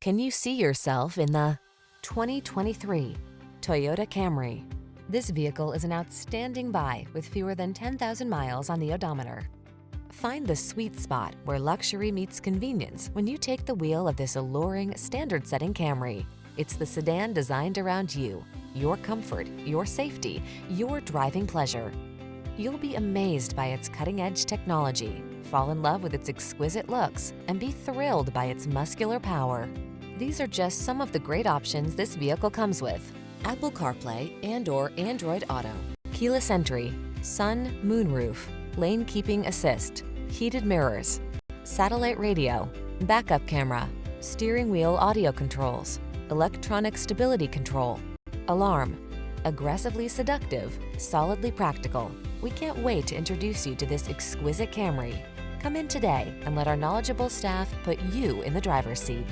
Can you see yourself in the 2023 Toyota Camry? This vehicle is an outstanding buy with fewer than 10,000 miles on the odometer. Find the sweet spot where luxury meets convenience when you take the wheel of this alluring, standard-setting Camry. It's the sedan designed around you, your comfort, your safety, your driving pleasure. You'll be amazed by its cutting-edge technology, fall in love with its exquisite looks, and be thrilled by its muscular power. These are just some of the great options this vehicle comes with: Apple CarPlay and/or Android Auto, keyless entry, sun, moonroof, lane keeping assist, heated mirrors, satellite radio, backup camera, steering wheel audio controls, electronic stability control, alarm. Aggressively seductive, solidly practical. We can't wait to introduce you to this exquisite Camry. Come in today and let our knowledgeable staff put you in the driver's seat.